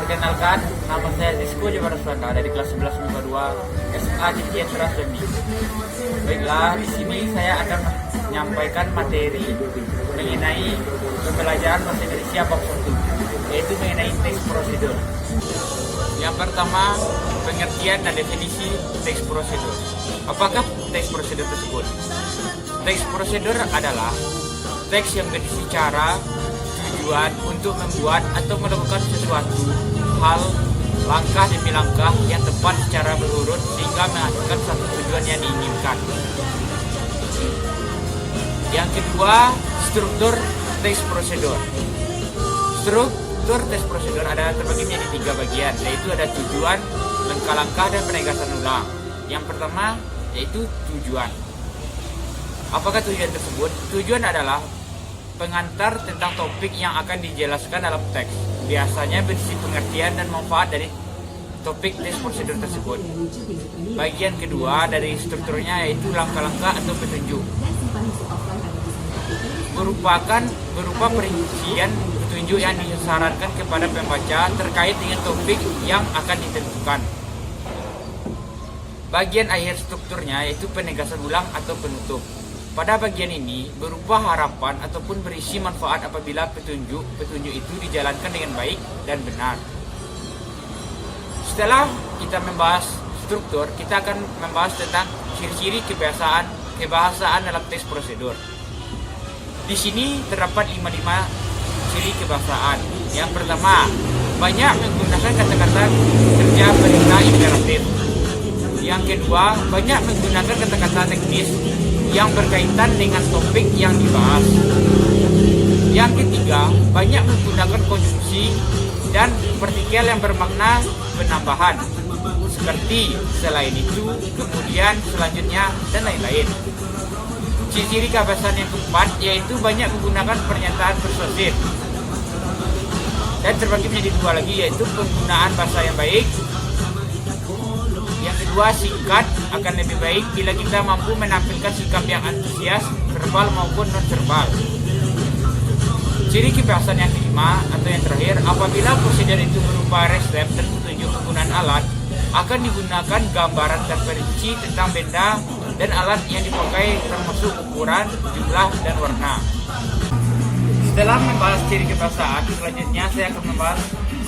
Perkenalkan, nama saya Rizko Jabaraswanda dari kelas 11 MIPA 2 SMA Cendekia Surasemi. Baiklah, di sini saya akan menyampaikan materi mengenai pembelajaran bahasa Indonesia bab 1, yaitu mengenai teks prosedur. Yang pertama, pengertian dan definisi teks prosedur. Apakah teks prosedur tersebut? Teks prosedur adalah teks yang berisi cara, tujuan untuk membuat atau melakukan sesuatu hal, langkah demi langkah yang tepat secara berurut sehingga menghasilkan satu tujuan yang diinginkan. Yang kedua, struktur teks prosedur. Struktur teks prosedur ada terbagi menjadi 3 bagian, yaitu ada tujuan, langkah-langkah, dan penegasan ulang. Yang pertama yaitu tujuan. Apakah tujuan tersebut? Tujuan adalah pengantar tentang topik yang akan dijelaskan dalam teks. Biasanya berisi pengertian dan manfaat dari topik teks prosedur tersebut. Bagian kedua dari strukturnya yaitu langkah-langkah atau petunjuk. Berupa perincian petunjuk yang disarankan kepada pembaca terkait dengan topik yang akan ditentukan. Bagian akhir strukturnya yaitu penegasan ulang atau penutup. Pada bagian ini berupa harapan ataupun berisi manfaat apabila petunjuk itu dijalankan dengan baik dan benar. Setelah kita membahas struktur, kita akan membahas tentang ciri-ciri kebahasaan dalam teks prosedur. Di sini terdapat 5 ciri kebahasaan. Yang pertama, banyak menggunakan kata-kata kerja perintah imperatif. Yang kedua, banyak menggunakan kata-kata teknis yang berkaitan dengan topik yang dibahas. Yang ketiga, banyak menggunakan konjungsi dan partikel yang bermakna penambahan, seperti selain itu, kemudian, selanjutnya, dan lain-lain. Ciri-ciri kebahasaan yang keempat yaitu banyak menggunakan pernyataan persuasif, dan terbagi menjadi 2 lagi, yaitu penggunaan bahasa yang baik. Yang kedua, singkat akan lebih baik bila kita mampu menampilkan sikap yang antusias, verbal maupun non-verbal. Ciri kebahasaan yang kelima atau yang terakhir, apabila prosedur itu berupa resep dan petunjuk penggunaan alat, akan digunakan gambaran terperinci tentang benda dan alat yang dipakai termasuk ukuran, jumlah, dan warna. Setelah membahas ciri kebahasaan, selanjutnya saya akan membahas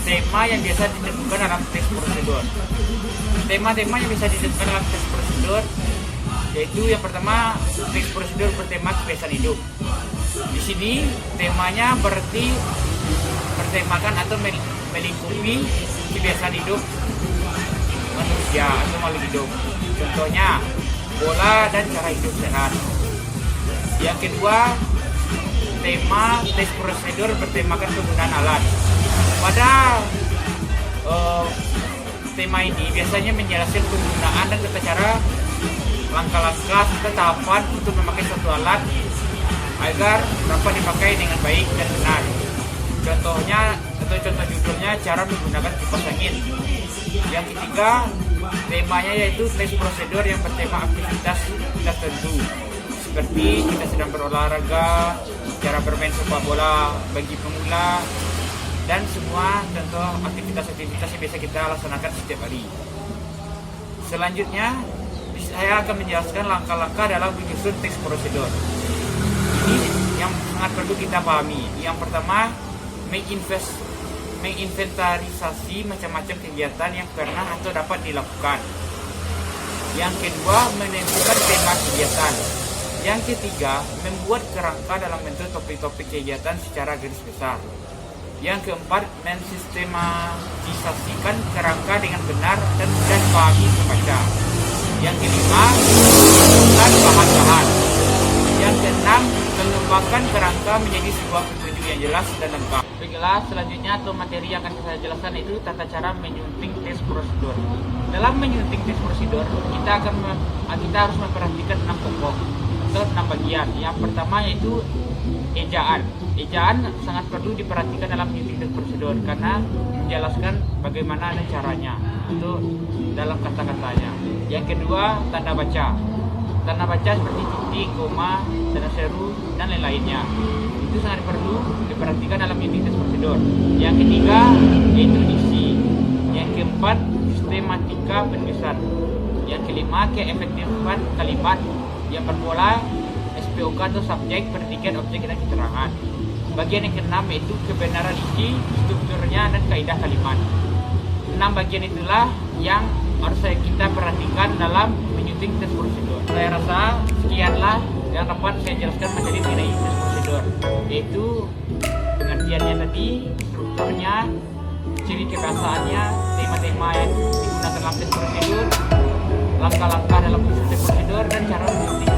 tema yang biasa ditemukan dalam teks prosedur. Tema-tema yang bisa ditemukan dalam teks prosedur yaitu yang pertama, teks prosedur bertema kebiasaan hidup. Di sini temanya berarti bertemakan atau melingkupi kebiasaan hidup manusia atau makhluk hidup. Contohnya pola dan cara hidup sehat. Yang kedua, tema teks prosedur bertemakan penggunaan alat. Pada tema ini biasanya menjelaskan penggunaan dan tata cara, langkah-langkah serta tahapan untuk memakai suatu alat agar dapat dipakai dengan baik dan benar. Contohnya atau contoh judulnya cara menggunakan kipas angin. Yang ketiga, temanya yaitu teks prosedur yang bertema aktivitas tertentu, seperti kita sedang berolahraga, cara bermain sepak bola bagi pemula, dan semua contoh aktivitas-aktivitas yang biasa kita laksanakan setiap hari. Selanjutnya, saya akan menjelaskan langkah-langkah dalam menyusun teks prosedur. Ini yang sangat perlu kita pahami. Yang pertama, menginventarisasi macam-macam kegiatan yang pernah atau dapat dilakukan. Yang kedua, menentukan tema kegiatan. Yang ketiga, membuat kerangka dalam bentuk topik-topik kegiatan secara garis besar. Yang keempat, mensistematisasikan kerangka dengan benar dan mudah dipahami pembaca. Yang kelima, menentukan bahan-bahan. Yang keenam, mengembangkan kerangka menjadi sebuah petunjuk yang jelas dan lengkap. Baiklah, selanjutnya atau materi yang akan saya jelaskan itu tata cara menyunting teks prosedur. Dalam menyunting teks prosedur, kita harus memperhatikan 6 pokok atau 6 bagian. Yang pertama yaitu ejaan. Ejaan sangat perlu diperhatikan dalam menyunting teks prosedur karena menjelaskan bagaimana ada caranya itu dalam kata-katanya. Yang kedua, tanda baca. Tanda baca seperti titik, koma, tanda seru, dan lain-lainnya. Itu sangat perlu diperhatikan dalam menyunting teks prosedur. Yang ketiga, yaitu diksi. keempat, sistematika penulisan. Yang kelima, keefektifan kalimat. Yang bermula SPOK atau subjek, predikat, objek, dan keterangan. Bagian yang keenam yaitu kebenaran isi, strukturnya, dan kaidah kalimat. 6 bagian itulah yang harus kita perhatikan dalam menyunting tes prosedur. Saya rasa sekianlah yang dapat saya jelaskan menjadi mengenai tes prosedur, yaitu pengertiannya tadi, strukturnya, ciri kebahasaannya, tema-tema yang digunakan dalam tes prosedur, langkah-langkah dalam tes prosedur, dan cara menyunting